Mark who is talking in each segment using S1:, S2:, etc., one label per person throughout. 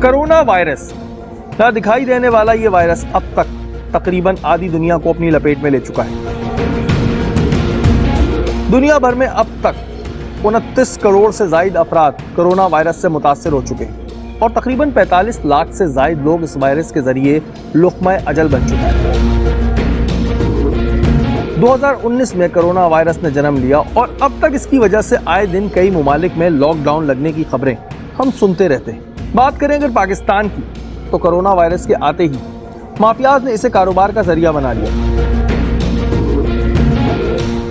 S1: Corona virus ना दिखाई देने वाला ये वायरस अब तक तकरीबन आधी दुनिया को अपनी लपेट में ले चुका है। दुनिया भर में अब तक 29 करोड़ से ज्यादा अफराद कोरोना वायरस से मुतासिर हो चुके हैं और तकरीबन 45 लाख से ज्यादा लोग इस वायरस के जरिए लुक़्मा अजल बन चुके हैं। 2019 में कोरोना वायरस ने जन्म लिया और अब तक इसकी वजह से आए दिन कई मुमालिक में लॉकडाउन लगने की खबरें हम सुनते रहते हैं। बात करें अगर पाकिस्तान की, तो कोरोना वायरस के आते ही माफियाज ने इसे कारोबार का जरिया बना लिया।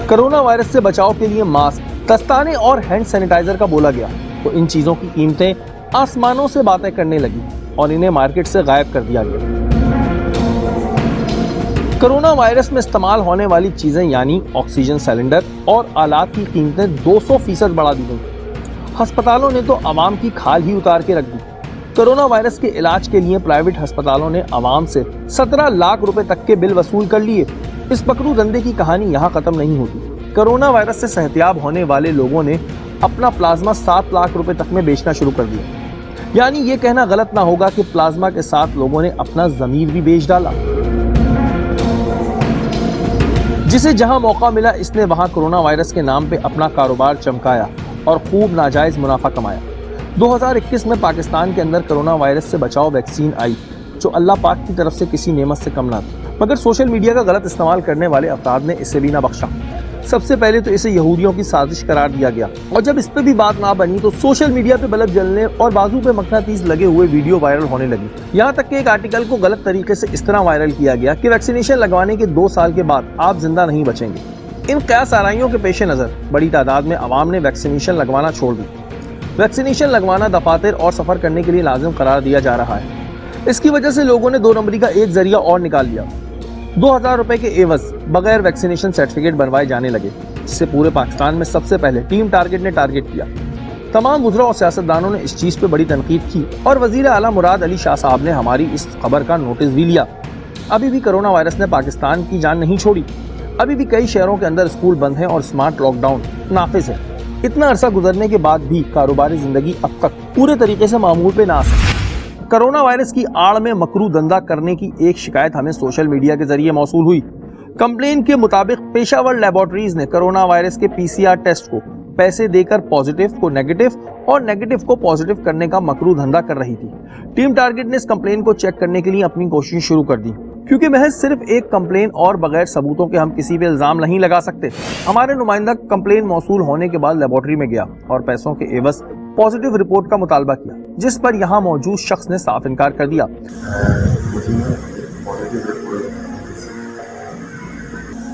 S1: कोरोना वायरस से बचाव के लिए मास्क, दस्ताने और हैंड सैनिटाइजर का बोला गया तो इन चीजों की कीमतें आसमानों से बातें करने लगी और इन्हें मार्केट से गायब कर दिया गया। कोरोना वायरस में इस्तेमाल होने वाली चीजें यानी ऑक्सीजन सिलेंडर और आलात की कीमतें 200% बढ़ा दी गई। अस्पतालों ने तो आवाम की खाल ही उतार के रख दी। कोरोना वायरस के इलाज के लिए प्राइवेट अस्पतालों ने आवाम से 17 लाख रुपए तक के बिल वसूल कर लिए। इस पकड़ू धंधे की कहानी यहाँ खत्म नहीं होती। कोरोना वायरस से सेहतियाब होने वाले लोगों ने अपना प्लाज्मा 7 लाख रुपए तक में बेचना शुरू कर दिया। यानी ये कहना गलत ना होगा कि प्लाज्मा के साथ लोगों ने अपना जमीर भी बेच डाला। जिसे जहां मौका मिला इसने वहां कोरोना वायरस के नाम पे अपना कारोबार चमकाया और खूब नाजायज मुनाफा कमाया। 2021 में पाकिस्तान के अंदर कोरोना वायरस से बचाव वैक्सीन आई जो अल्लाह पाक की तरफ से किसी नेमत से कम ना थी, मगर सोशल मीडिया का गलत इस्तेमाल करने वाले अफराद ने इसे भी ना बख्शा। सबसे पहले तो इसे यहूदियों की साजिश करार दिया गया और जब इस पे भी बात ना बनी तो सोशल मीडिया पे बल्ब जलने और बाजू पे मकनातीस लगे हुए वीडियो वायरल होने लगी। यहाँ तक कि एक आर्टिकल को गलत तरीके से इस तरह वायरल किया गया कि वैक्सीनेशन लगवाने के 2 साल के बाद आप जिंदा नहीं बचेंगे। इन कयास आराइयों के पेश नजर बड़ी तादाद में आवाम ने वैक्सीनेशन लगवाना छोड़ दी। वैक्सीनेशन लगवाना दफातर और सफर करने के लिए लाजिम करार दिया जा रहा है। इसकी वजह से लोगों ने 2 नंबरी का एक जरिया और निकाल लिया। 2000 रुपए के एवज बगैर वैक्सीनेशन सर्टिफिकेट बनवाए जाने लगे, जिससे पूरे पाकिस्तान में सबसे पहले टीम टारगेट ने टारगेट किया। तमाम वुज़रा और सियासतदानों ने इस चीज पे बड़ी तनकीद की और वजीर आला मुराद अली शाह साहब ने हमारी इस खबर का नोटिस भी लिया। अभी भी कोरोना वायरस ने पाकिस्तान की जान नहीं छोड़ी। अभी भी कई शहरों के अंदर स्कूल बंद हैं और स्मार्ट लॉकडाउन नाफिज है। इतना अरसा गुजरने के बाद भी कारोबारी जिंदगी अब तक पूरे तरीके से मामूल पे ना आ सकी। कोरोना वायरस की आड़ में मकरू धंधा करने की एक शिकायत हमें सोशल मीडिया के जरिए मौसूल हुई। कंप्लेन के मुताबिक पेशावर लैबोरेटरीज ने कोरोना वायरस के PCR टेस्ट को पैसे देकर पॉजिटिव को नेगेटिव और नेगेटिव को पॉजिटिव करने का मकरू धंधा कर रही थी। टीम टारगेट ने इस कंप्लेन को चेक करने के लिए अपनी कोशिश शुरू कर दी, क्योंकि महज सिर्फ एक कंप्लेन और बगैर सबूतों के हम किसी पे इल्जाम नहीं लगा सकते। हमारे नुमाइंदा कंप्लेन मौसूल होने के बाद लेबोरेटरी में गया और पैसों के एवज पॉजिटिव रिपोर्ट का मुतालबा किया, जिस पर यहाँ मौजूद शख्स ने साफ इनकार कर दिया।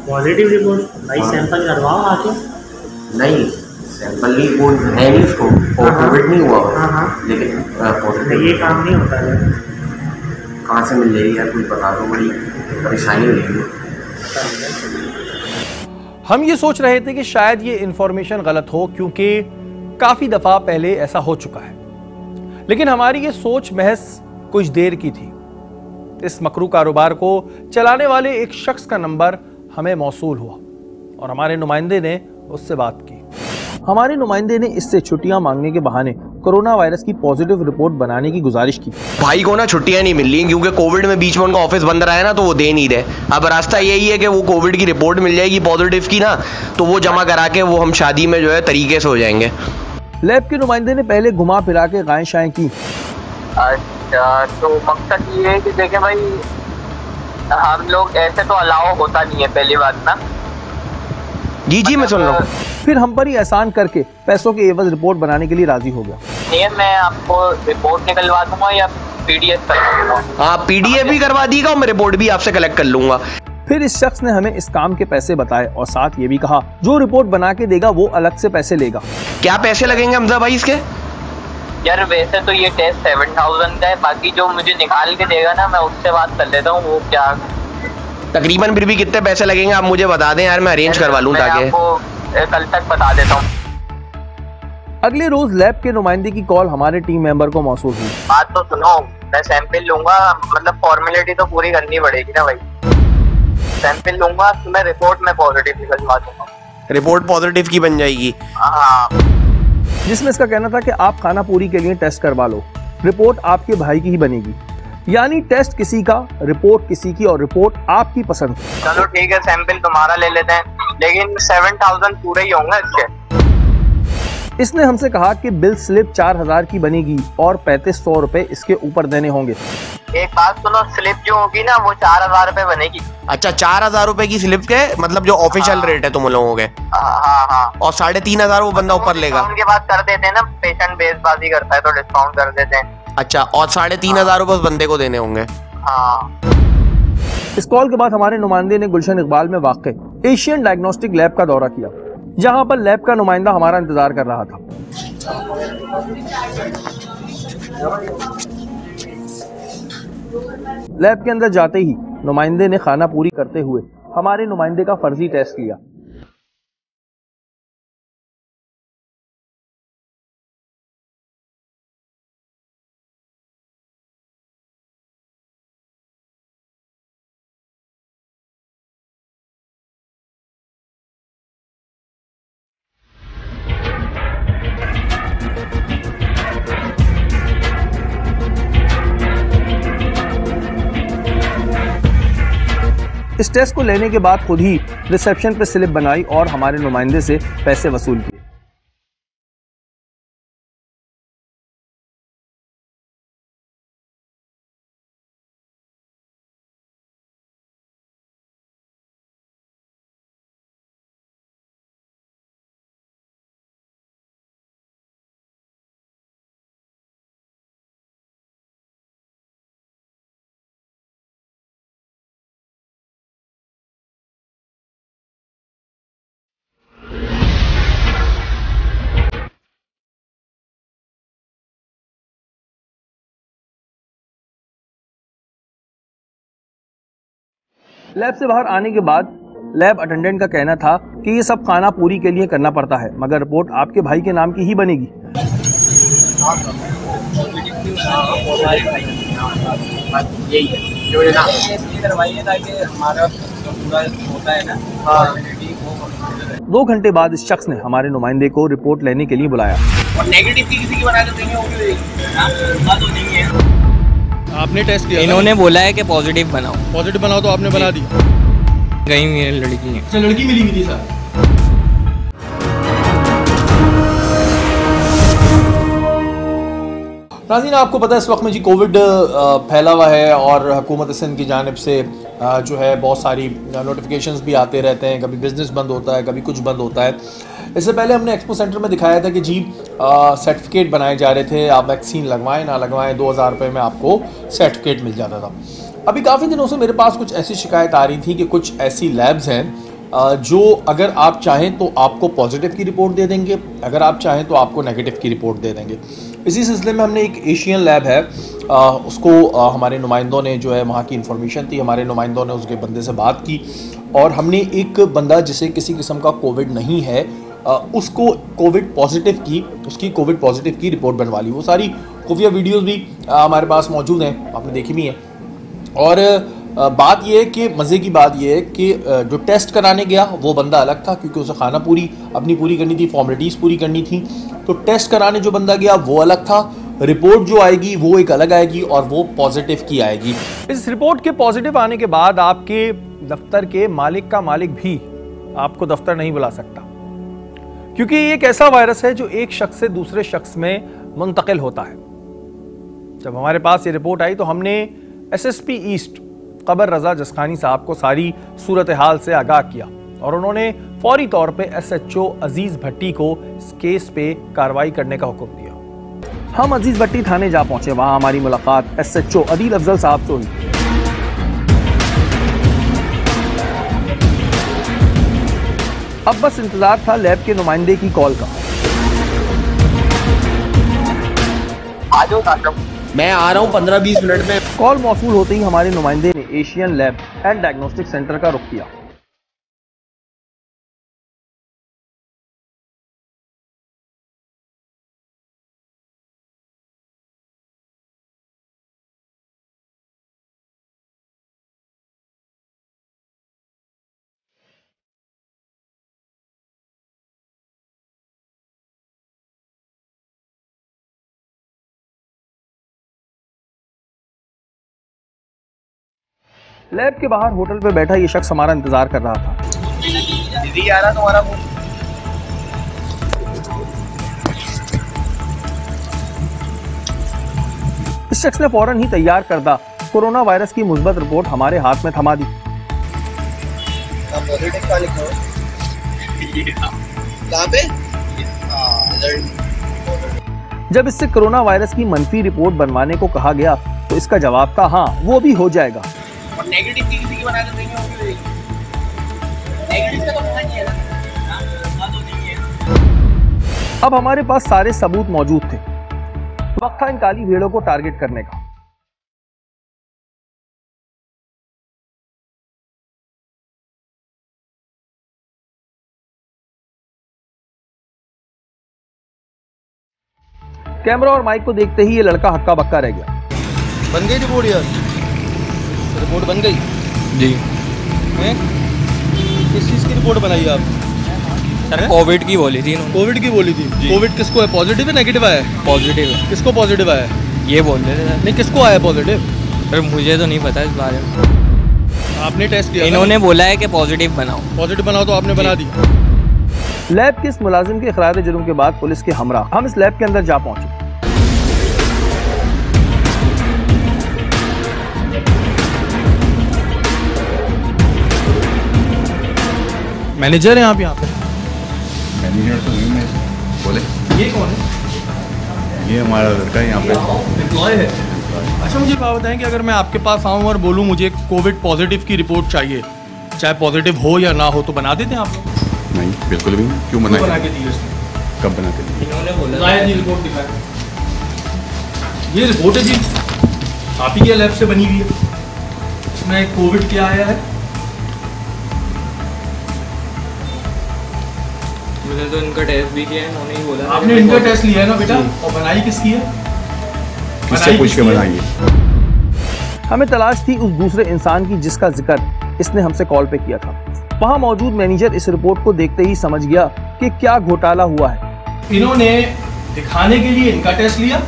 S2: पॉजिटिव रिपोर्ट भाई सैंपल करवाओ आके।
S3: नहीं सैंपल नहीं, वो है नहीं, उसको कोविड नहीं हुआ। लेकिन
S2: ये काम नहीं होता है।
S3: कहाँ से मिल जाएगी यार, कुछ बता दो, बड़ी परेशानी हो जाएगी।
S1: हम ये सोच रहे थे कि शायद ये इंफॉर्मेशन गलत हो, क्योंकि काफी दफा पहले ऐसा हो चुका है, लेकिन हमारी ये सोच महज कुछ देर की थी। इस मकरू कारोबार को चलाने वाले एक शख्स का नंबर हमें मौसूल हुआ और हमारे नुमाइंदे ने उससे बात की। हमारे नुमाइंदे ने इससे छुट्टियां मांगने के बहाने कोरोना वायरस की पॉजिटिव रिपोर्ट बनाने की गुजारिश की।
S4: भाई को ना छुट्टियां नहीं मिल रही क्योंकि कोविड में बीच में उनका ऑफिस बंद रहा है ना, तो वो दे नहीं रहे। अब रास्ता यही है कि वो कोविड की रिपोर्ट मिल जाएगी पॉजिटिव की ना, तो वो जमा करा के वो हम शादी में जो है तरीके से हो जाएंगे।
S1: लैब के नुमाइंदे ने पहले घुमा फिरा के गायें शाएं की।
S5: अच्छा, तो मकसद ये है कि देखें भाई, हम लोग ऐसे तो अलाउ होता नहीं है, पहली बात ना।
S4: जी मैं सुन रहा हूँ।
S1: फिर हम पर ही एहसान करके पैसों के एवज रिपोर्ट बनाने के लिए राजी हो गया।
S5: नहीं, मैं आपको रिपोर्ट निकलवा दूंगा या PDF करवा दूंगा।
S4: हाँ, PDF भी करवा दीगा और मैं रिपोर्ट भी आपसे कलेक्ट कर लूंगा।
S1: फिर इस शख्स ने हमें इस काम के पैसे बताए और साथ ये भी कहा जो रिपोर्ट बना के देगा वो अलग से पैसे लेगा।
S4: क्या पैसे लगेंगे हमजा भाई इसके?
S5: यार वैसे तो ये टेस्ट 7000 का है, बाकी जो मुझे निकाल के देगा ना, मैं उससे बात कर लेता हूँ। वो क्या
S4: तकरीबन फिर भी कितने पैसे लगेंगे आप मुझे बता दें यार, मैं अरेंज करवा लूँ ताकि।
S5: आपको कल तक बता देता हूँ।
S1: अगले रोज लैब के नुमाइंदे की कॉल हमारे टीम मेंबर को मौसूल हुई।
S5: बात तो सुनो, मैं सैंपल लूंगा, मतलब फॉर्मेलिटी तो पूरी करनी पड़ेगी ना भाई। सैंपल लूंगा, मैं रिपोर्ट में पॉजिटिव निकलवा दूंगा।
S4: रिपोर्ट पॉजिटिव की बन जाएगी?
S5: हाँ,
S1: जिसमें इसका कहना था कि आप खाना पूरी के लिए टेस्ट करवा लो, रिपोर्ट आपके भाई की ही बनेगी। यानी टेस्ट किसी का, रिपोर्ट किसी की और रिपोर्ट आपकी पसंद की।
S5: चलो ठीक है, सैंपल तुम्हारा ले लेते हैं, लेकिन 7000 पूरे ही होंगे इसके।
S1: इसने हमसे कहा कि बिल स्लिप 4000 की बनेगी और 3500 रुपए इसके ऊपर देने होंगे।
S5: एक बात सुनो, स्लिप जो होगी ना वो 4000 रुपए बनेगी।
S4: अच्छा, 4000 रुपए की स्लिप के मतलब जो ऑफिशियल रेट है तुम लोगों के।
S5: हाँ।
S4: और 3500 वो बंदा ऊपर लेगा।
S5: उनके बाद कर देते हैं ना, पेशेंट बेसबाजी करता है तो डिस्काउंट कर देते हैं।
S4: अच्छा, और 3500 रुपए उस बंदे को देने होंगे।
S5: हाँ।
S1: इस कॉल के बाद हमारे नुमाइंदे ने गुलशन इकबाल में वाक़ एशियन डायग्नोस्टिक लैब का दौरा किया, जहां पर लैब का नुमाइंदा हमारा इंतजार कर रहा था। लैब के अंदर जाते ही नुमाइंदे ने खाना पूरी करते हुए हमारे नुमाइंदे का फर्जी टेस्ट लिया। इस टेस्ट को लेने के बाद खुद ही रिसेप्शन पर स्लिप बनाई और हमारे नुमाइंदे से पैसे वसूल किए। लैब से बाहर आने के बाद लैब अटेंडेंट का कहना था कि ये सब खाना पूरी के लिए करना पड़ता है, मगर रिपोर्ट आपके भाई के नाम की ही बनेगी।
S2: हाँ।
S1: 2 घंटे बाद इस शख्स ने हमारे नुमाइंदे को रिपोर्ट लेने के लिए बुलाया।
S2: और नेगेटिव की किसी की बना के देंगे होगी, बात हो नहीं है।
S6: आपने टेस्ट किया?
S7: इन्होंने बोला है कि पॉजिटिव बनाओ।
S6: पॉजिटिव बनाओ तो आपने बना दी?
S7: गई मेरी लड़की है।
S6: अच्छा, लड़की मिली हुई थी सर। नाज़रीन, आपको पता है इस वक्त में जी कोविड फैला हुआ है और हुकूमत सिंध की जानिब से जो है बहुत सारी नोटिफिकेशंस भी आते रहते हैं। कभी बिज़नेस बंद होता है, कभी कुछ बंद होता है। इससे पहले हमने एक्सपो सेंटर में दिखाया था कि जी सर्टिफिकेट बनाए जा रहे थे, आप वैक्सीन लगवाएं ना लगवाएं 2000 रुपये में आपको सर्टिफिकेट मिल जाता था। अभी काफ़ी दिनों से मेरे पास कुछ ऐसी शिकायत आ रही थी कि कुछ ऐसी लैब्स हैं जो अगर आप चाहें तो आपको पॉजिटिव की रिपोर्ट दे देंगे, अगर आप चाहें तो आपको नेगेटिव की रिपोर्ट दे देंगे। इसी सिलसिले में हमने एक एशियन लैब है उसको हमारे नुमाइंदों ने जो है वहाँ की इन्फॉर्मेशन थी, हमारे नुमाइंदों ने उसके बंदे से बात की और हमने एक बंदा जिसे किसी किस्म का कोविड नहीं है उसको कोविड पॉजिटिव की उसकी कोविड पॉजिटिव की रिपोर्ट बनवा ली। वो सारी खुफिया वीडियोस भी हमारे पास मौजूद हैं, आपने देखी भी हैं। और बात यह है कि मज़े की बात यह है कि जो टेस्ट कराने गया वो बंदा अलग था, क्योंकि उसे खाना अपनी पूरी करनी थी, फॉर्मेलिटीज़ पूरी करनी थी। तो टेस्ट कराने जो बंदा गया वो अलग था, रिपोर्ट जो आएगी वो एक अलग आएगी और वो पॉजिटिव की आएगी। इस रिपोर्ट के पॉजिटिव आने के बाद आपके दफ्तर के मालिक का मालिक भी आपको दफ्तर नहीं बुला सकता, क्योंकि ये एक ऐसा वायरस है जो एक शख्स से दूसरे शख्स में मुंतकिल होता है। जब हमारे पास ये रिपोर्ट आई तो हमने SSP ईस्ट कबर रजा जसखानी साहब को सारी सूरत हाल से आगाह किया और उन्होंने फौरी तौर पे SHO अजीज भट्टी को इस केस पे कार्रवाई करने का हुक्म दिया। हम अजीज भट्टी थाने जा पहुंचे, वहां हमारी मुलाकात SHO अदील अफजल साहब से हुई। अब बस इंतजार था लैब के नुमाइंदे की कॉल का।
S4: मैं आ रहा हूँ 15-20 मिनट में।
S1: कॉल मौसूल होते ही हमारे नुमाइंदे ने Asian lab and diagnostic centre का रुख किया। लैब के बाहर होटल पे बैठा ये शख्स हमारा इंतजार कर रहा था।
S5: दीदी आ रहा तुम्हारा फोन।
S1: इस शख्स ने फौरन ही तैयार करदा कोरोना वायरस की मुस्बत रिपोर्ट हमारे हाथ में थमा दी। जब इससे कोरोना वायरस की मनफी रिपोर्ट बनवाने को कहा गया तो इसका जवाब था हाँ वो भी हो जाएगा।
S5: और नेगेटिव की किसी की बना कर देंगे होगी। नेगेटिव का तो पता नहीं है ना। तो नहीं है।
S1: अब हमारे पास सारे सबूत मौजूद थे। वक्त था इन काली भेड़ों को टारगेट करने का। कैमरा और माइक को देखते ही ये लड़का हक्का बक्का रह गया।
S6: बन गई रिपोर्ट यार? रिपोर्ट बन गई
S7: जी।
S6: हैं? किस चीज़ की रिपोर्ट बनाई आप?
S7: सर कोविड की बोली थी इन्होंने।
S6: कोविड की बोली थी। कोविड किसको है? पॉजिटिव है नेगेटिव आया है?
S7: पॉजिटिव है।
S6: किसको पॉजिटिव आया है?
S7: ये बोल रहे थे सर।
S6: नहीं किसको आया पॉजिटिव?
S7: सर मुझे तो नहीं पता इस बारे में।
S6: आपने टेस्ट किया?
S7: इन्होंने बोला है कि पॉजिटिव बनाओ।
S6: पॉजिटिव बनाओ तो आपने बना दिया।
S1: लैब के इस मुलाजिम के इकरार जुर्म के बाद पुलिस के हमरा हम इस लैब के अंदर जा पहुंचे।
S6: मैनेजर हैं आप यहाँ पे?
S8: मैनेजर तो नहीं मैं। बोले
S6: ये कौन है?
S8: ये हमारा लड़का है यहाँ पे।
S6: एम्प्लॉय है। अच्छा मुझे बात बताएं कि अगर मैं आपके पास आऊँ और बोलूँ मुझे कोविड पॉजिटिव की रिपोर्ट चाहिए, चाहे पॉजिटिव हो या ना हो, तो बना देते हैं आप?
S8: नहीं बिल्कुल भी नहीं। क्यों बना
S6: के दिए उसने?
S8: कब बना के दिए?
S7: इन्होंने बोला
S6: ये रिपोर्ट दिखाएं। ये रिपोर्ट है जी, आप ही के लैब से बनी हुई है। इसमें कोविड क्या आया है?
S7: मैंने तो इनका टेस्ट भी किया है, उन्होंने ही बोला।
S6: आपने इनका टेस्ट लिया है ना बेटा? और बनाई किसकी है?
S8: किससे पूछ के बनाएंगे?
S1: हमें तलाश थी उस दूसरे इंसान की जिसका जिक्र इसने हमसे कॉल पे किया था। वहां मौजूद मैनेजर इस रिपोर्ट को देखते ही समझ गया कि क्या घोटाला हुआ है।
S6: इन्होंने दिखाने के लिए इनका टेस्ट लिया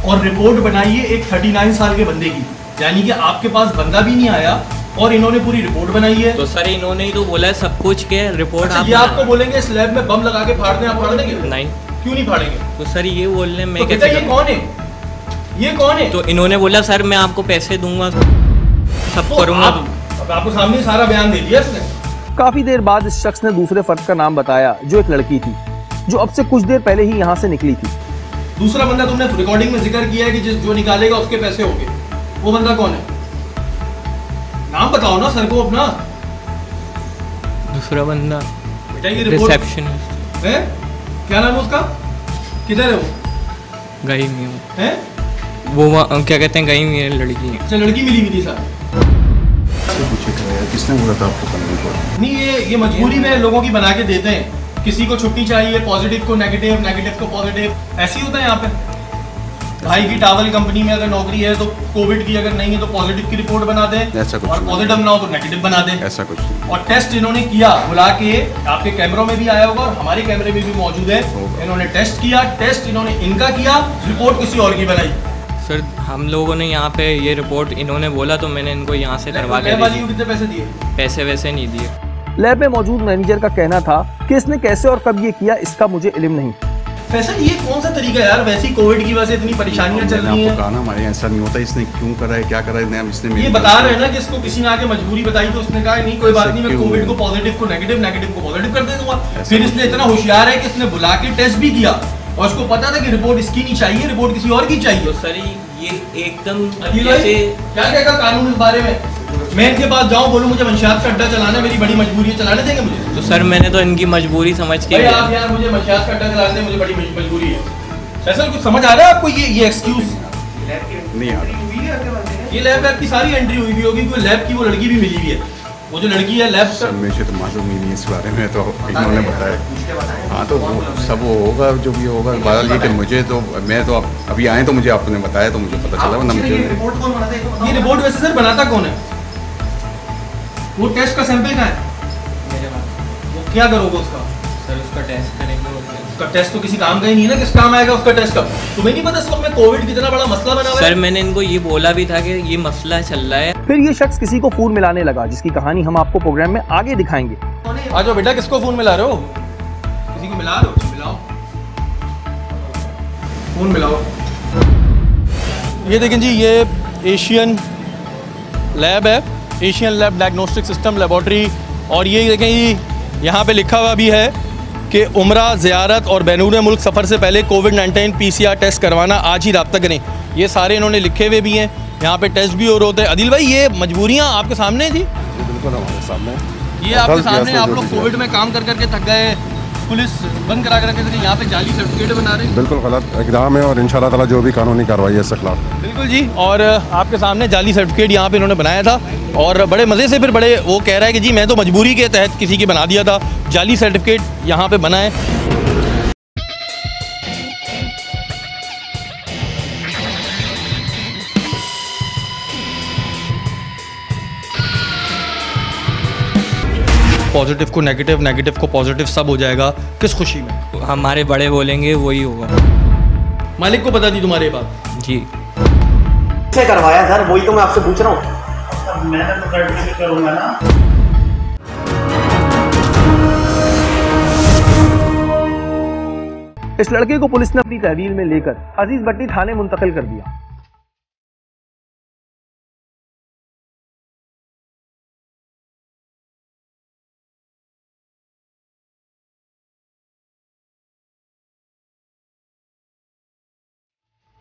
S6: और रिपोर्ट बनाई है एक 39 साल के बंदे की, यानी कि आपके पास बंदा भी नहीं आया और इन्होंने पूरी रिपोर्ट बनाई है।
S7: तो सर इन्होंने ही तो बोला है सब कुछ के रिपोर्ट।
S6: अच्छा, ये आपको बोलेंगे इस लैब में बम लगा के फाड़ दें, आप फाड़ देंगे?
S7: नहीं।
S6: क्यों नहीं फाड़ेंगे?
S7: तो सर ये बोल रहे हैं मैं
S6: तो
S7: कैसे?
S6: ये कौन है? ये कौन है?
S7: तो इन्होंने बोला सर मैं आपको पैसे दूंगा, सब करूंगा।
S6: अब आपको सामने सारा बयान दे दिया इसने।
S1: काफी देर बाद इस शख्स ने दूसरे फर्द का नाम बताया जो एक लड़की थी जो अब से कुछ देर पहले ही यहाँ से निकली थी।
S6: दूसरा बंदा तुमने रिकॉर्डिंग में जिक्र किया है कि जो निकालेगा उसके पैसे होंगे, वो बंदा कौन है? नाम बताओ ना सर को अपना।
S7: दूसरा बंदा
S6: बेटा ये रिपोर्ट
S7: रिसेप्शनिस्ट
S6: है, क्या नाम है उसका? किधर है वो?
S7: गई हुई हूँ
S6: है
S7: वो क्या कहते हैं, गई हुई है लड़की है।
S6: अच्छा लड़की मिली हुई थी सर?
S8: पूछे किसने बोला था आपको करने को?
S6: नहीं ये मजबूरी में लोगों की बना के देते हैं। किसी को छुट्टी चाहिए, पॉजिटिव को नेगेटिव, नेगेटिव को पॉजिटिव, ऐसे ही होता है यहाँ पे। भाई की टावल कंपनी में अगर नौकरी है तो कोविड की अगर नहीं है तो पॉजिटिव की रिपोर्ट बना दें,
S8: ऐसा कुछ
S6: और पॉजिटिव ना हो तो नेगेटिव बना दें।
S8: ऐसा कुछ नहीं।
S6: और टेस्ट इन्होंने किया बुला के, आपके कैमरों में भी आया होगा और हमारे कैमरे में भी मौजूद है। इन्होंने टेस्ट किया, टेस्ट इन्होंने इनका किया, रिपोर्ट किसी और की बनाई।
S7: सर हम लोगों ने यहाँ पे ये रिपोर्ट इन्होंने बोला तो मैंने इनको यहाँ से करवा के दी।
S6: कितने पैसे दिए?
S7: पैसे वैसे नहीं दिए।
S1: लैब में मौजूद मैनेजर का कहना था कि इसने कैसे और कब ये किया इसका मुझे इल्म नहीं।
S6: फैसल ये कौन सा तरीका है यार? वैसे ही कोविड की वजह से इतनी परेशानियां चल रही हैं।
S8: आपको कहा ना हमारे ऐसा नहीं होता। इसने क्यों करा है, क्या करा है? इसने
S6: ये बता रहे हैं ना कि इसको किसी ने आके मजबूरी बताई तो उसने कहा नहीं कोई बात नहीं, मैं कोविड को पॉजिटिव को नेगेटिव, नेगेटिव को पॉजिटिव कर दे दूंगा। फिर इसने इतना होशियार है कि इसने बुला के टेस्ट भी किया और उसको पता था कि रिपोर्ट इसकी नहीं चाहिए, रिपोर्ट किसी और की चाहिए।
S7: तो सर ये एकदम
S6: जैसे क्या कहेगा कानून इस बारे में? मैं इनके पास जाऊं बोलूं मुझे मंशियात का अड्डा चलाना मेरी बड़ी मजबूरी है, चलाने देंगे मुझे?
S7: तो सर मैंने तो इनकी मजबूरी समझ के
S6: भाई आप यार मुझे मंशियात का अड्डा चलाने दें, मुझे बड़ी मजबूरी है। फैसल कुछ समझ आ रहा है आपको? ये एक्सक्यूज
S8: नहीं आ रहा।
S6: ये लैब की सारी एंट्री हुई भी होगी, क्योंकि लैब की वो लड़की भी मिली हुई है। वो जो लड़की है लैब
S8: सर मुझे तो मालूम ही नहीं इस बारे में, तो इन्होंने बताया। हाँ तो वो सब वो होगा जो भी होगा। बहरहाल ये कि मुझे तो मैं तो अभी आए तो मुझे आपने बताया तो मुझे पता चला, वरना मुझे।
S6: ये रिपोर्ट वैसे सर बनाता कौन है? वो टेस्ट का सैंपल कहाँ है? वो क्या करोगे उसका?
S7: सर उसका टेस्ट करेंगे।
S6: उसका टेस्ट तो किसी काम का ही नहीं है ना, किस काम आएगा उसका टेस्ट? कब तुम्हें नहीं पता इस वक्त में कोविड कितना बड़ा मसला बना हुआ है?
S7: सर मैंने इनको ये बोला भी था कि ये मसला चल रहा है।
S1: फिर ये शख्स किसी को फोन मिलाने लगा, जिसकी कहानी हम आपको प्रोग्राम में आगे दिखाएंगे।
S6: आ जाओ बेटा, किसको फोन मिला रहे हो? किसी को मिला रहे हो? मिलाओ, फोन मिलाओ। ये देखें जी, ये एशियन लैब है, Asian lab diagnostic system laboratory. और ये देखें जी, यहाँ पे लिखा हुआ भी है कि उम्रा, ज़ियारत और बैरून मुल्क सफ़र से पहले कोविड-19 PCR टेस्ट करवाना, आज ही रब्ता करें। ये सारे इन्होंने लिखे हुए भी हैं, यहाँ पे टेस्ट भी और होते हैं। अदिल भाई, ये मजबूरियाँ आपके सामने हैं जी?
S9: बिल्कुल हमारे सामने।
S6: ये आपके सामने, आप लोग कोविड में काम कर करके थक गए, पुलिस बंद करा कर के यहाँ पे जाली सर्टिफिकेट बना रहे हैं।
S9: बिल्कुल गलत इक़दाम है और इंशाल्लाह ताला जो भी कानूनी कार्रवाई है इसके खिलाफ।
S6: बिल्कुल जी। और आपके सामने जाली सर्टिफिकेट यहाँ पे इन्होंने बनाया था और बड़े मज़े से फिर बड़े वो कह रहा है कि जी मैं तो मजबूरी के तहत किसी की बना दिया था। जाली सर्टिफिकेट यहाँ पे बना है। पॉजिटिव को नेगेटिव, नेगेटिव को पॉजिटिव, सब हो जाएगा। किस खुशी में?
S7: हमारे बड़े बोलेंगे वही होगा।
S6: मालिक को पता थी तुम्हारी बात?
S7: जी।
S3: से करवाया सर, वही तो मैं आपसे पूछ रहा हूँ।
S2: मैंने तो सर्टिफिकेट करूँगा ना।
S1: इस लड़के को पुलिस ने अपनी तहवील में लेकर अजीज भट्टी थाने मुंतकिल कर दिया।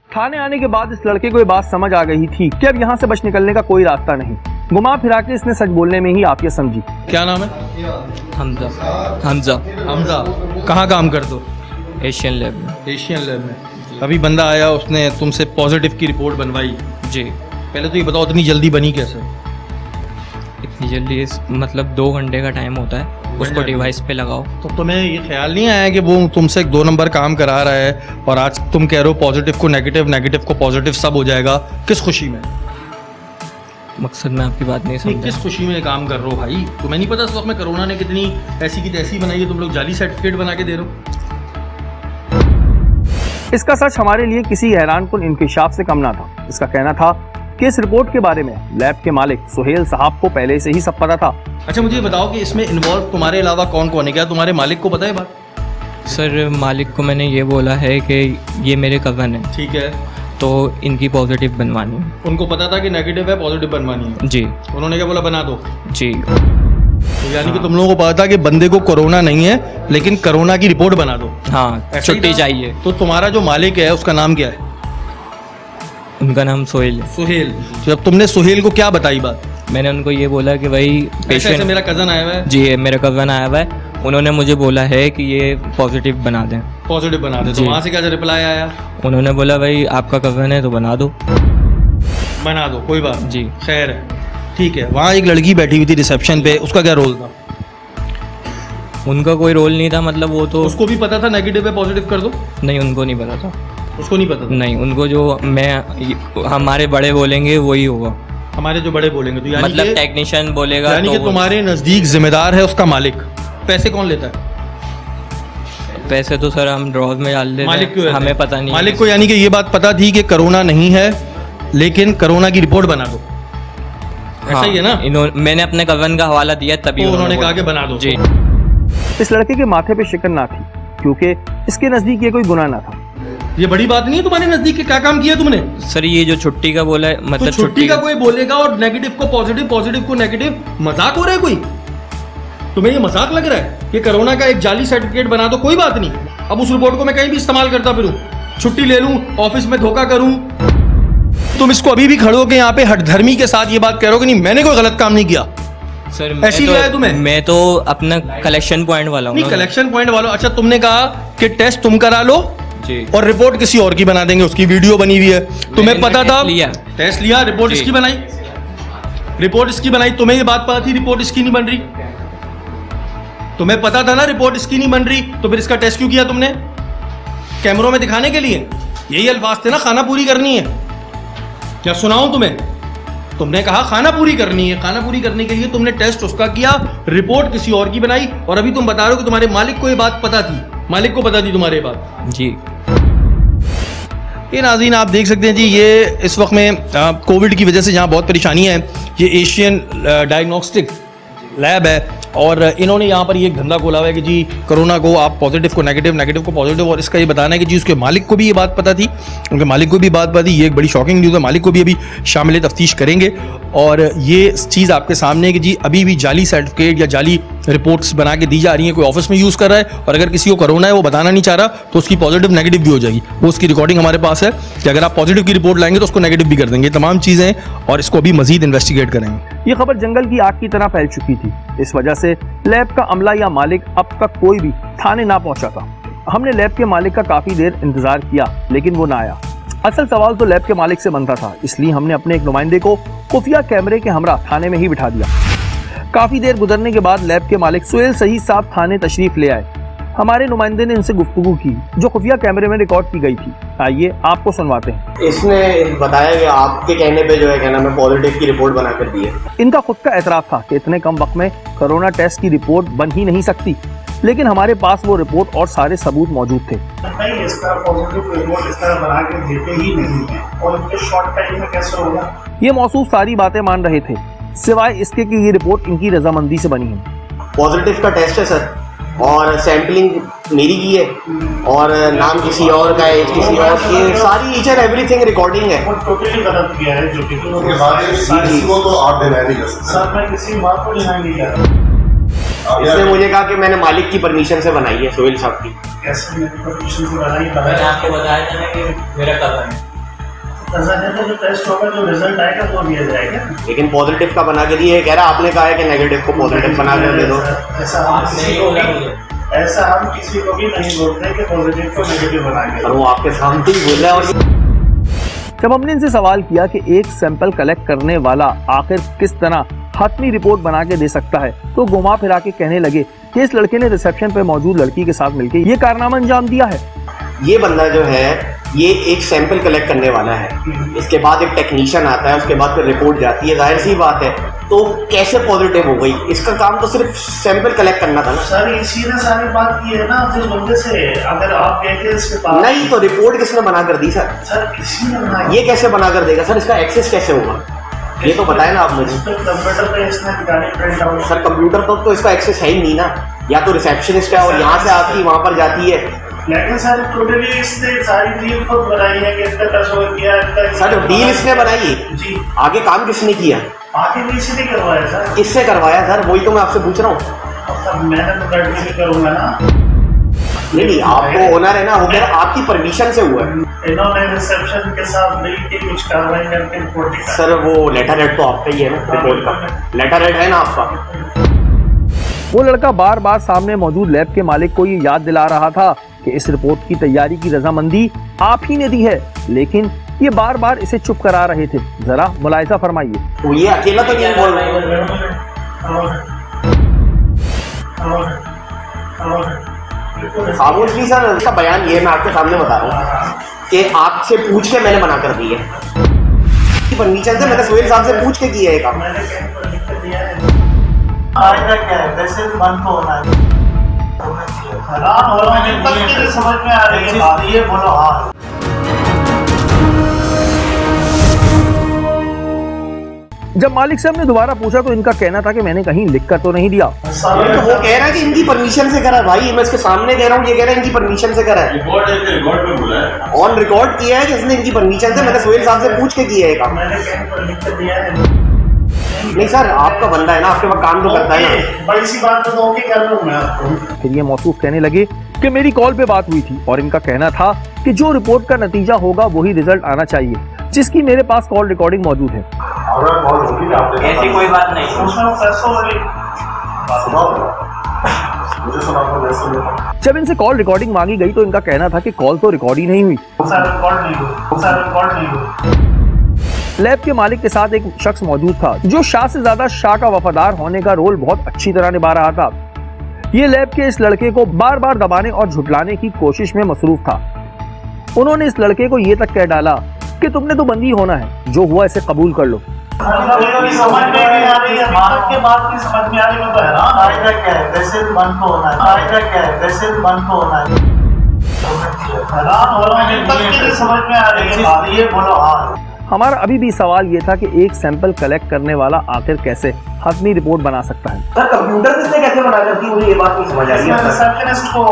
S1: थाने आने के बाद इस लड़के को ये बात समझ आ गई थी कि अब यहाँ से बच निकलने का कोई रास्ता नहीं। घुमा फिरा के इसने सच बोलने में ही आफियत समझी।
S6: क्या नाम है?
S7: हमजा। हमजा।
S6: हमजा। कहाँ काम करते हो?
S7: एशियन लैब में।
S6: एशियन लैब में। अभी बंदा आया, उसने तुमसे पॉजिटिव की रिपोर्ट बनवाई।
S7: जी।
S6: पहले तो ये बताओ, इतनी जल्दी बनी कैसे?
S7: इतनी जल्दी मतलब 2 घंटे का टाइम होता है, उसको डिवाइस पे लगाओ।
S6: तो तुम्हें ये ख्याल नहीं आया कि वो तुमसे 2 नंबर काम करा रहा है और आज तुम कह रहे हो पॉजिटिव को नेगेटिव, नेगेटिव को पॉजिटिव, सब हो जाएगा? किस खुशी में?
S7: मकसद में आपकी बात नहीं समझा।
S6: किस खुशी में काम कर रहे हो भाई? तुम्हें नहीं पता इस वक्त में कोरोना ने कितनी ऐसी की तैसी बनाई है, तुम लोग जाली सर्टिफिकेट बना के दे रहे हो?
S1: इसका सच हमारे लिए किसी हैरानकुन इंकिशाफ से कम ना था। इसका कहना था कि इस रिपोर्ट के बारे में लैब के मालिक सुहेल साहब को पहले से ही सब पता था।
S6: अच्छा, मुझे बताओ कि इसमें इन्वॉल्व तुम्हारे अलावा कौन कौन है? क्या तुम्हारे मालिक को पता है बात?
S7: सर मालिक को मैंने ये बोला है कि ये मेरे कज़न है।
S6: ठीक है।
S7: तो इनकी पॉजिटिव बनवानी है।
S6: उनको पता था कि नेगेटिव है, पॉजिटिव बनवानी है?
S7: जी।
S6: उन्होंने क्या बोला? बना दो।
S7: जी।
S6: तो यानी कि तुम लोगों को पता था कि बंदे को कोरोना नहीं है, लेकिन कोरोना की रिपोर्ट बना दो।
S7: हाँ, छुट्टी चाहिए।
S6: तो तुम्हारा जो मालिक है उसका नाम क्या है?
S7: उनका नाम सोहेल है।
S6: सोहेल। जब तुमने सोहेल को क्या बताई बात?
S7: मैंने उनको ये बोला कि भाई पेशेंट,
S6: मेरा कज़न आया हुआ है।
S7: जी मेरा कज़न आया हुआ है, उन्होंने मुझे बोला है कि ये पॉजिटिव बना दें।
S6: पॉजिटिव बना दें। तो वहाँ से क्या रिप्लाई आया?
S7: उन्होंने बोला भाई आपका कज़न है तो बना दो।
S6: बना दो, कोई बात
S7: जी।
S6: खैर है, ठीक है। वहाँ एक लड़की बैठी हुई थी रिसेप्शन पे, उसका क्या रोल था?
S7: उनका कोई रोल नहीं था, मतलब वो तो
S6: उसको भी पता था नेगेटिव है, पॉजिटिव कर दो?
S7: नहीं, उनको नहीं पता था।
S6: उसको नहीं पता था?
S7: नहीं, उनको जो हमारे बड़े बोलेंगे वही होगा।
S6: हमारे जो बड़े बोलेंगे तो यानी
S7: मतलब टेक्नीशियन बोलेगा।
S6: यानी
S7: तो
S6: कि तुम्हारे नजदीक जिम्मेदार है उसका मालिक। पैसे कौन लेता है?
S7: पैसे तो सर हम ड्रॉज में डाल देते हैं।
S6: मालिक क्यों?
S7: हमें पता नहीं।
S6: मालिक को यानी कि ये बात पता थी कि कोरोना नहीं है, लेकिन कोरोना की रिपोर्ट बना दो। ऐसा ही है ना?
S7: मैंने अपने कज़न का हवाला दिया तभी
S6: तो उन्होंने कहा कि बना दो।
S7: जी।
S1: इस लड़के के माथे पे शिकन ना थी, क्योंकि इसके नजदीक ये कोई गुनाह ना था।
S6: ये बड़ी बात नहीं है तुम्हारे नजदीक के? क्या काम किया तुमने?
S7: सर ये जो छुट्टी का बोला है, मतलब
S6: तो छुट्टी का कोई बोलेगा और नेगेटिव को पॉजिटिव, पॉजिटिव को नेगेटिव, मजाक हो रहा है कोई? तुम्हें ये मजाक लग रहा है कि कोरोना का एक जाली सर्टिफिकेट बना दो? कोई बात नहीं, अब उस रिपोर्ट को मैं कहीं भी इस्तेमाल करता फिरूं, छुट्टी ले लूं, ऑफिस में धोखा करूं। तुम इसको अभी भी खड़े होकर यहाँ पे हठधर्मी के साथ ये बात कह रहे हो कि नहीं मैंने कोई गलत काम नहीं किया?
S7: सर
S6: ऐसी तो, है तुम्हें?
S7: मैं तो अपना कलेक्शन पॉइंट वाला हूँ।
S6: नहीं, कलेक्शन पॉइंट वाला। अच्छा, तुमने कहा कि टेस्ट तुम करा लो
S7: जी,
S6: और रिपोर्ट किसी और की बना देंगे, उसकी वीडियो बनी हुई है। तुम्हें पता था? टेस्ट लिया, रिपोर्ट इसकी बनाई, रिपोर्ट इसकी बनाई। तुम्हें ये बात पता थी रिपोर्ट इसकी नहीं बन रही? तुम्हें पता था ना रिपोर्ट इसकी नहीं बन रही, तो फिर इसका टेस्ट क्यों किया तुमने? कैमरों में दिखाने के लिए? यही अल्फाज थे ना, खाना पूरी करनी है। क्या सुनाऊं तुम्हें? तुमने कहा खाना पूरी करनी है, खाना पूरी करने के लिए तुमने टेस्ट उसका किया, रिपोर्ट किसी और की बनाई, और अभी तुम बता रहे हो कि तुम्हारे मालिक को ये बात पता थी। मालिक को पता थी तुम्हारे बात?
S7: जी।
S6: ये नाज़रीन आप देख सकते हैं जी, ये इस वक्त में कोविड की वजह से जहाँ बहुत परेशानियाँ हैं, ये एशियन डायग्नोस्टिक लैब है और इन्होंने यहाँ पर ये एक धंधा खोला हुआ है कि जी कोरोना को आप पॉजिटिव को नेगेटिव, नेगेटिव को पॉजिटिव, और इसका ये बताना है कि जी उसके मालिक को भी ये बात पता थी, उनके मालिक को भी बात पता थी। ये एक बड़ी शॉकिंग न्यूज़ है, मालिक को भी अभी शामिल तफ्तीश करेंगे और ये चीज़ आपके सामने है कि जी अभी भी जाली सर्टिफिकेट या जाली रिपोर्ट्स बना के दी जा रही हैं। कोई ऑफिस में यूज़ कर रहा है और अगर किसी को कोरोना है वो बताना नहीं चाह रहा तो उसकी पॉजिटिव नेगेटिव भी हो जाएगी। वो उसकी रिकॉर्डिंग हमारे पास है कि अगर आप पॉजिटिव की रिपोर्ट लाएंगे तो उसको नेगेटिव भी कर देंगे। तमाम चीज़ें और इसको अभी मजीद इन्वेस्टिगेट करेंगे।
S1: ये खबर जंगल की आग की तरह फैल चुकी थी। इस वजह से लैब का अमला या मालिक अब तक कोई भी थाने ना पहुंचा था। हमने लैब के मालिक का काफी देर इंतजार किया लेकिन वो ना आया। असल सवाल तो लैब के मालिक से बनता था, इसलिए हमने अपने एक नुमाइंदे को खुफिया कैमरे के हमरा थाने में ही बिठा दिया। काफी देर गुजरने के बाद लैब के मालिक सुहेल सईद साहब थाने तशरीफ ले आए। हमारे नुमाइंदे ने इनसे गुफ्तगू की जो खुफिया कैमरे में रिकॉर्ड की गई थी। आइए आपको सुनवाते हैं।
S3: इसने बताया कि आपके कहने पे जो है क्या नाम है पॉजिटिव की रिपोर्ट बना कर दी है।
S1: इनका खुद का एतराफ था कि इतने कम वक्त में कोरोना टेस्ट की रिपोर्ट बन ही नहीं सकती, लेकिन हमारे पास वो रिपोर्ट और सारे सबूत मौजूद थे।
S2: नहीं, इसका पॉजिटिव रिपोर्ट इस तरह बना के देते ही नहीं है और इतने शॉर्ट टाइम में कैसे होगा?
S1: ये मौसूफ सारी बातें मान रहे थे सिवाय इसके कि ये रिपोर्ट इनकी रजामंदी से बनी है।
S3: पॉजिटिव का टेस्ट है सर और सैम्पलिंग मेरी की है और नाम किसी और का है, किसी और की, सारी ईच एंड एवरीथिंग रिकॉर्डिंग है।
S2: वो टोटली गलत किया है जो कि
S9: तो आप डिनाई नहीं कर सकते
S2: सर, मैं किसी बात को डिनाई नहीं कर रहा।
S3: इसने मुझे कहा कि मैंने मालिक की परमिशन से बनाई है, सोहेल साहब की।
S2: कैसे मेरी परमिशन से बनाई? मैंने आपको बताया था ना कि मेरा कज़न है। कज़न है तो जो टेस्ट होगा, जो रिजल्ट आएगा वो दिया जाएगा। लेकिन
S3: पॉजिटिव का बना के दिए, कह रहा आपने कहा है कि नेगेटिव को पॉजिटिव बना कर दे दो।
S2: ऐसा हम किसी को भी नहीं बोलते कि पॉजिटिव को नेगेटिव बना के।
S3: और वो आपके सामने ही बोल रहा है। और
S1: जब हमने इनसे सवाल किया कि एक सैंपल कलेक्ट करने वाला आखिर किस तरह हतमी रिपोर्ट बना के दे सकता है, तो घुमा फिरा के कहने लगे कि इस लड़के ने रिसेप्शन पे मौजूद लड़की के साथ मिलकर ये कारनामा अंजाम दिया है।
S3: ये बंदा जो है ये एक सैंपल कलेक्ट करने वाला है, इसके बाद एक टेक्नीशियन आता है, उसके बाद फिर रिपोर्ट जाती है। जाहिर सी बात है, तो कैसे पॉजिटिव हो गई? इसका काम तो सिर्फ सैंपल कलेक्ट करना था ना
S2: सर। इसी ने सारी बात की है ना जिस बंदे से। अगर आप गए थे इसके पास।
S3: नहीं तो रिपोर्ट किसने बना कर दी सर?
S2: सर किसी ने बनाई।
S3: ये कैसे बना कर देगा सर? इसका एक्सेस कैसे होगा ये तो बताए ना आप मुझे।
S2: कंप्यूटर पे इसने निकाली प्रिंट आउट।
S3: सर कंप्यूटर तो इसका एक्सेस है ही नहीं ना, या तो रिसेप्शनिस्ट है और यहाँ से आपकी वहाँ पर जाती है।
S2: लेकिन सर टोटली इसने सारी डील खुद बनाई है कि इतना पैसा किया इतना।
S3: सर डील इसने बनाई जी, आगे काम किसने किया?
S2: आगे भी इसी ने करवाया सर।
S3: किससे करवाया सर? वही तो मैं आपसे पूछ रहा हूँ।
S2: सर मैंने तो बैठ के करूँगा ना।
S3: नहीं आपको ओनर है ना, वो कह रहा आपकी परमिशन से हुआ है।
S2: इन्होंने रिसेप्शन के साथ मिलकर कुछ कार्रवाई करके रिपोर्ट की।
S3: सर वो लेटर हेड तो आपका ही है ना, रिपोर्ट का लेटर हेड है ना आपका।
S1: वो लड़का बार बार सामने मौजूद लैब के मालिक को ये याद दिला रहा था कि इस रिपोर्ट की तैयारी की रजामंदी आप ही ने दी है, लेकिन ये बार बार इसे चुप करा रहे थे। जरा मुलाहिजा फरमाइए।
S3: तो ये अकेला तो नहीं बोल रहा। खामोश नहीं सर, इसका बयान ये मैं आपके सामने बता रहा हूँ कि आपसे पूछ के मैंने मना कर दी है। फर्नीचर से मैंने सोहेल साहब से पूछ के किया है काम।
S2: समझ में आ रही है ये बोलो। हाँ
S1: जब मालिक से हमने दोबारा पूछा तो इनका कहना था कि मैंने कहीं लिख कर तो नहीं दिया।
S3: तो वो कह रहा है कि इनकी परमिशन से करा है। भाई मैं इसके सामने कह रहा हूँ, ये कह रहा है इनकी परमिशन से करा है।
S9: रिकॉर्ड में बोला है,
S3: ऑन रिकॉर्ड किया है कि इसने इनकी परमिशन से, मैंने सोहेल साहब से पूछ के किया है काम। नहीं सर आपका बंदा है ना, आपके पास काम तो करता है ना।
S2: बड़ी सी बात तो ओके कर रहा हूं मैं आपको।
S1: फिर ये मौसूफ कहने लगे कि मेरी कॉल पे बात हुई थी और इनका कहना था कि जो रिपोर्ट का नतीजा होगा वही रिजल्ट आना चाहिए, जिसकी मेरे पास कॉल रिकॉर्डिंग मौजूद है।
S5: ऐसी कोई बात नहीं।
S1: जब इनसे कॉल रिकॉर्डिंग मांगी गई तो इनका कहना था कि कॉल तो रिकॉर्ड ही नहीं हुई। लैब के मालिक के साथ एक शख्स मौजूद था जो शाह से ज्यादा शाह का वफादार होने का रोल बहुत अच्छी तरह निभा रहा था। ये लैब के इस लड़के को बार बार दबाने और झुटलाने की कोशिश में मसरूफ था। उन्होंने इस लड़के को ये तक कह डाला कि तुमने तो बंदी होना है, जो हुआ इसे कबूल कर लो।
S2: समझ में नहीं आ रही है, भारत के बाद की समझ में आ रही है, मैं तो हैरान। फायदा क्या है, वैसे भी बंद तो होना है, फायदा क्या है, वैसे भी बंद तो होना है। हैरान हो रहा हूँ, तक की समझ में आ रही है, ये बोलो। हाँ,
S1: हमारा अभी भी सवाल ये था कि एक सैंपल कलेक्ट करने वाला आखिर कैसे हतमी रिपोर्ट बना सकता है।
S3: सर कंप्यूटर किसने कैसे बना करती है, मुझे ये बात नहीं समझ आ रही है।
S2: रिसेप्शनिस्ट को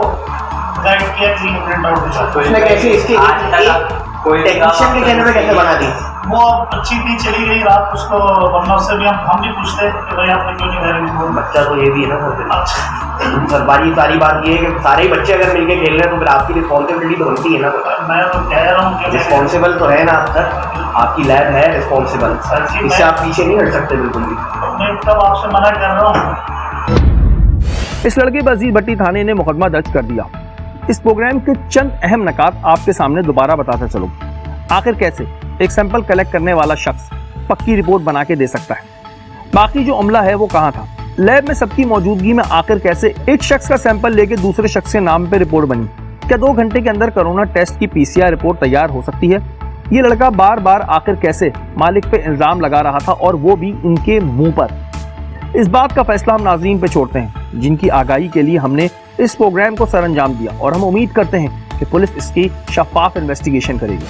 S2: गाइड किया कि प्रिंट आउट दिखा,
S3: उसने कैसे इसके कोई टेक्नीशियन के कहने पे कैसे बना दी?
S2: वो अच्छी थी, चली गई रात, उसको वरना उससे भी हम भी पूछते कि भाई आपने क्यों नहीं गाड़ी रिपोर्ट।
S3: बच्चा तो ये भी है ना सर, सारी बात ये है कि सारे ही बच्चे अगर मिलके खेल रहे हैं तो फिर आपकी रिस्पॉन्सिबिलिटी तो बनती है ना।
S2: मैं तो कह रहा हूँ कि
S3: रिस्पॉन्सिबल तो है ना आप सर, आपकी लैब है रिस्पॉन्सिबल, इससे आप पीछे नहीं हट सकते बिल्कुल भी।
S2: मैं तब आपसे मना कर रहा हूँ।
S1: इस लड़के पर अजीज भट्टी थाने ने मुकदमा दर्ज कर दिया। इस प्रोग्राम के चंद अहम नकात आपके सामने दोबारा बताता चलो। आखिर कैसे एक सैंपल कलेक्ट करने वाला शख्स पक्की रिपोर्ट बना के दे सकता है, बाकी जो अमला है वो कहाँ था, लैब में सबकी मौजूदगी में आखिर कैसे एक शख्स का सैंपल लेके दूसरे शख्स के नाम पे रिपोर्ट बनी, क्या 2 घंटे के अंदर कोरोना टेस्ट की PCR रिपोर्ट तैयार हो सकती है। ये लड़का बार बार आखिर कैसे मालिक पे इल्जाम लगा रहा था और वो भी इनके मुंह पर। इस बात का फैसला हम नाज़रीन पे छोड़ते हैं जिनकी आगाही के लिए हमने इस प्रोग्राम को सरअंजाम दिया, और हम उम्मीद करते हैं कि पुलिस इसकी शफाफ इन्वेस्टिगेशन करेगी।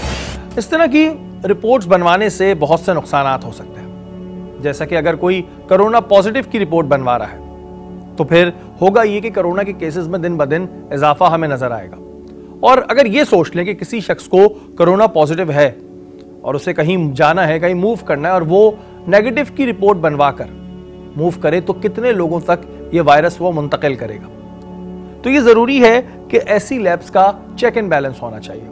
S1: इस तरह की रिपोर्ट्स बनवाने से बहुत से नुकसानात हो सकते हैं, जैसा कि अगर कोई कोरोना पॉजिटिव की रिपोर्ट बनवा रहा है तो फिर होगा ये कि कोरोना के केसेस में दिन ब दिन इजाफा हमें नजर आएगा। और अगर ये सोच लें कि किसी शख्स को कोरोना पॉजिटिव है और उसे कहीं जाना है, कहीं मूव करना है, और वो नेगेटिव की रिपोर्ट बनवा कर मूव करे तो कितने लोगों तक ये वायरस वो मुंतकिल करेगा। तो ये जरूरी है कि ऐसी लैब्स का चेक एंड बैलेंस होना चाहिए।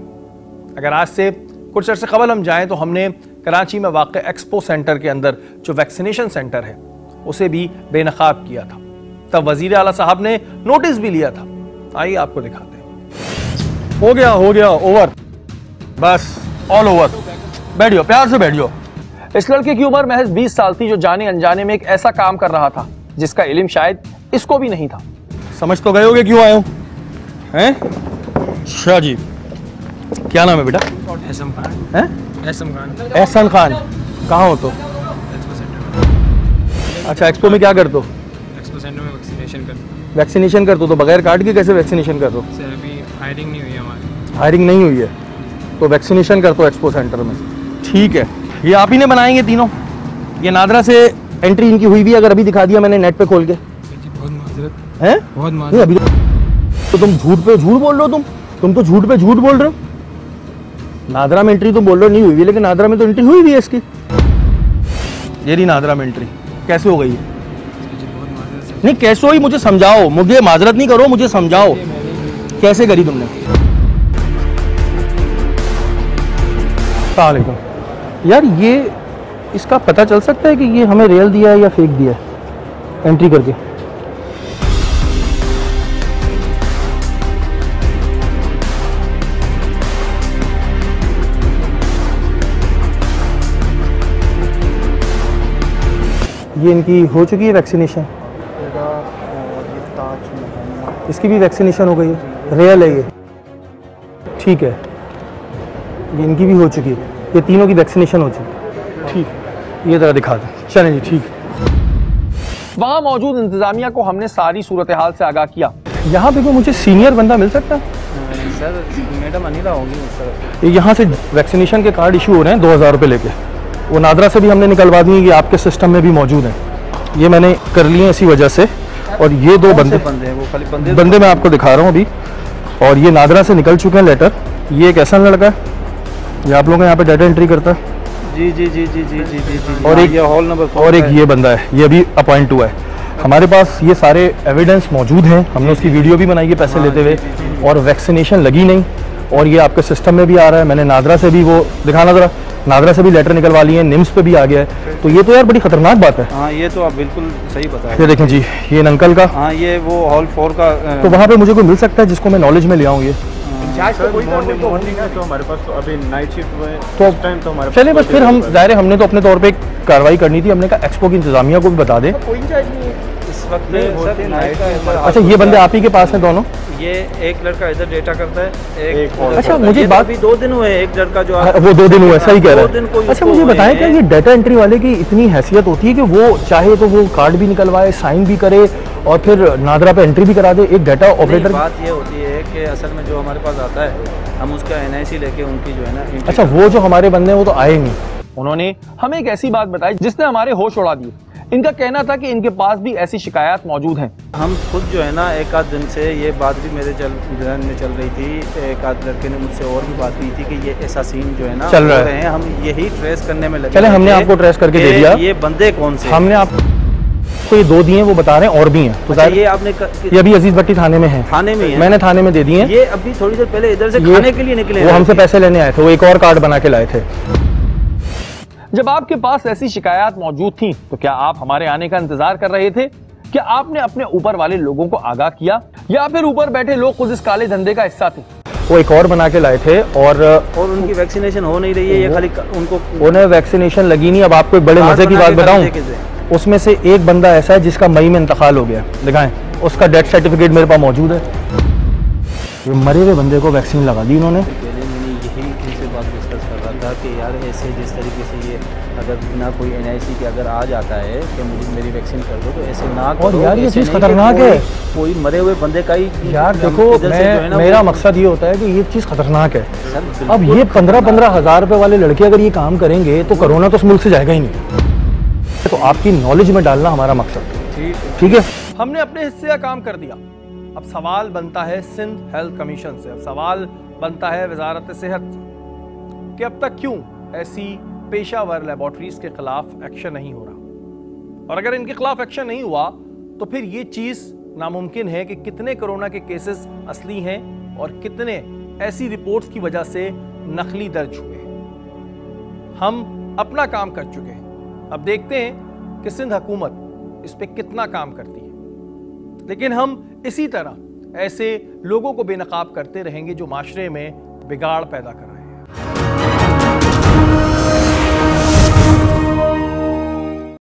S1: अगर आज से कुछ अर्से कबल हम जाएं तो हमने कराची में वाक़ एक्सपो सेंटर के अंदर जो वैक्सीनेशन सेंटर है उसे भी बेनकाब किया था। तब वजीर आला साहब ने नोटिस भी लिया था। आइए आपको दिखाते हैं। हो गया ओवर, बस ऑल ओवर। बैठियो, प्यार से बैठियो। इस लड़के की उम्र महज 20 साल थी जो जाने अनजाने में एक ऐसा काम कर रहा था जिसका इल्म शायद इसको भी नहीं था। समझ तो गए होगे क्यों आए हो हैं? शाह जी, क्या नाम है बेटा?
S7: एहसन खान।
S1: हैं?
S7: एहसन खान।
S1: एहसन खान, कहाँ हो तो? अच्छा, एक्सपो में क्या कर दो?
S7: एक्सपो सेंटर में वैक्सीनेशन कर।
S1: वैक्सीनेशन कर दो? तो बगैर कार्ड के कैसे वैक्सीनेशन कर दो?
S7: सर अभी हायरिंग नहीं हुई है हमारी।
S1: हायरिंग नहीं हुई है तो वैक्सीनेशन कर दो एक्सपो सेंटर में। ठीक है, ये आप ही ने बनाएंगे तीनों? ये नादरा से एंट्री इनकी हुई भी, अगर अभी दिखा दिया मैंने नेट पे खोल के।
S7: बहुत माजरत
S1: हैं?
S7: बहुत माजरत।
S1: अभी तो तुम झूठ पे झूठ बोल रहे हो। तुम तो झूठ पे झूठ बोल रहे हो। नादरा में एंट्री तुम बोल रहे हो नहीं हुई है, लेकिन नादरा में तो एंट्री हुई भी है इसकी। ये रही नादरा में एंट्री, कैसे हो गई है? नहीं कैसे हुई मुझे समझाओ, मुझे माजरत नहीं करो, मुझे समझाओ कैसे करी तुमने। अस्सलाम वालेकुम। यार ये इसका पता चल सकता है कि ये हमें रियल दिया है या फेक दिया है एंट्री करके? ये इनकी हो चुकी है वैक्सीनेशन? इसकी भी वैक्सीनेशन हो गई है, रियल है ये? ठीक है, ये इनकी भी हो चुकी है, ये तीनों की वैक्सीनेशन हो चुकी है। ठीक, ये तरह दिखा दें। चलें जी, ठीक। वहाँ मौजूद इंतजामिया को हमने सारी सूरत हाल से आगाह किया। यहाँ पे कोई मुझे सीनियर बंदा मिल सकता है?
S10: सर मैडम अनिला होंगी सर।
S1: यहाँ से वैक्सीनेशन के कार्ड इशू हो रहे हैं 2000 रुपये लेके, वो नादरा से भी हमने निकलवा दिए, ये आपके सिस्टम में भी मौजूद हैं। ये मैंने कर लिए इसी वजह से। और ये दो बंदे
S10: वो खाली
S1: बंदे मैं आपको दिखा रहा हूँ अभी, और ये नादरा से निकल चुके हैं लेटर। ये एक ऐसा लड़का है, ये आप लोगों के यहाँ पे डाटा एंट्री करता है।
S10: जी जी जी जी जी जी जी।
S1: और एक
S10: ये हॉल नंबर 4
S1: और एक ये बंदा है, ये अभी अपॉइंट हुआ है। हमारे पास ये सारे एविडेंस मौजूद हैं, हमने उसकी वीडियो भी बनाई है पैसे लेते हुए, और वैक्सीनेशन लगी नहीं, और ये आपके सिस्टम में भी आ रहा है। मैंने नादरा से भी, वो दिखाना जरा, नादरा से भी लेटर निकलवा लिए, निम्स पे भी आ गया है। तो ये तो यार बड़ी खतरनाक बात है।
S10: हाँ ये तो आप बिल्कुल सही बता रहे
S1: ये देखें जी, ये इन अंकल का।
S10: हाँ ये वो हॉल 4 का।
S1: तो वहाँ पे मुझे कोई मिल सकता है जिसको मैं नॉलेज में ले आऊँ? ये
S10: मॉर्निंग है तो हमारे पास तो अभी नाइट शिफ्ट में
S1: तो
S10: टाइम तो हमारे
S1: चलिए बस फिर हम ज़ाहिर है हमने तो अपने तौर पे कार्रवाई करनी थी, हमने कहा एक्सपो की इंतजामिया को भी बता दें।
S10: कोई इंचार्ज नहीं है इस वक्त सर नाइट का।
S1: अच्छा, ये बंदे आप ही के पास हैं दोनों?
S10: ये एक लड़का इधर डेटा करता है, एक
S1: अच्छा, मुझे बात
S10: अभी 2 दिन हुए, एक लड़का जो
S1: वो 2 दिन हुए, सही कह रहे हैं। अच्छा, मुझे बताएं क्या ये डाटा एंट्री वाले की इतनी हैसियत होती है कि वो चाहे तो वो कार्ड भी निकलवाए, साइन भी करे और फिर नादरा पे एंट्री भी करा दे? एक डाटा ऑपरेटर,
S10: बात ये होती है कि असल में जो हमारे पास आता है हम उसका NIC लेके उनकी जो है ना।
S1: अच्छा, वो जो हमारे बंदे हैं वो तो आए नहीं। उन्होंने हमें एक ऐसी बात बताई जिसने हमारे होश उड़ा दिए। इनका कहना था कि इनके पास भी ऐसी शिकायत मौजूद हैं।
S10: हम खुद जो है ना एक आध दिन से ये बात भी मेरे ध्यान में चल रही थी, एक आध लड़के ने मुझसे और भी बात की थी कि ये ऐसा सीन जो है ना
S1: चल रहा है,
S10: हम यही ट्रेस करने में लगे।
S1: चले, हमने आपको ट्रेस करके दे दिया।
S10: ये बंदे कौन से
S1: हमने आप तो ये 2 दिए, वो बता रहे हैं और भी हैं। तो
S10: अच्छा, ये आपने
S1: ये अभी अजीज भट्टी थाने में है।
S10: थाने में है?
S1: मैंने थाने में दे दिए हैं।
S10: ये अभी थोड़ी देर पहले इधर से खाने के लिए निकले,
S1: वो हमसे पैसे लेने आए थे, वो एक और कार्ड बना के लाए थे। जब आपके पास ऐसी शिकायत मौजूद थी तो क्या आप हमारे आने का इंतजार कर रहे थे? क्या आपने अपने ऊपर वाले लोगों को आगाह किया या फिर ऊपर बैठे लोग खुद इस काले धंधे का हिस्सा थे? वो एक और बना के लाए थे और
S10: उनकी वैक्सीनेशन हो नहीं रही है, ये खाली उनको
S1: उन्हें वैक्सीनेशन लगी नहीं। अब आपको एक बड़े मजे की बात बताऊं, उसमें से एक बंदा ऐसा है जिसका मई में इंतकाल हो गया, दिखाएं, उसका डेथ सर्टिफिकेट मेरे पास मौजूद है। ये मरे हुए बंदे को वैक्सीन लगा दी इन्होंने।
S10: यही इनसे बात डिस्कस कर रहा था कि यार ऐसे जिस तरीके से ये अगर ना कोई NIC के अगर आ जाता है कि मुझे मेरी वैक्सीन कर दो, तो ऐसे ना करो।
S1: और यार ये चीज़ खतरनाक है,
S10: कोई मरे हुए बंदे का ही
S1: यार देखो, मेरा मकसद ये होता है कि ये चीज़ खतरनाक है। अब ये 15-15 हज़ार रुपए वाले लड़के अगर ये काम करेंगे तो कोरोना तो इस मुल्क से जाएगा ही नहीं। तो आपकी नॉलेज में डालना हमारा मकसद, ठीक है? हमने अपने हिस्से का काम कर दिया। अब सवाल बनता है सिंध हेल्थ कमीशन से, अब सवाल बनता है वजारत सेहत से कि अब तक क्यों ऐसी पेशावर लेबोरेटरीज के खिलाफ एक्शन नहीं हो रहा, और अगर इनके खिलाफ एक्शन नहीं हुआ तो फिर ये चीज नामुमकिन है कि कितने कोरोना के केसेस असली हैं और कितने ऐसी रिपोर्ट्स की वजह से नकली दर्ज हुए हैं। हम अपना काम कर चुके हैं, अब देखते हैं कि सिंध हुकूमत इस पे कितना काम करती है। लेकिन हम इसी तरह ऐसे लोगों को बेनकाब करते रहेंगे जो माशरे में बिगाड़ पैदा कर रहे हैं।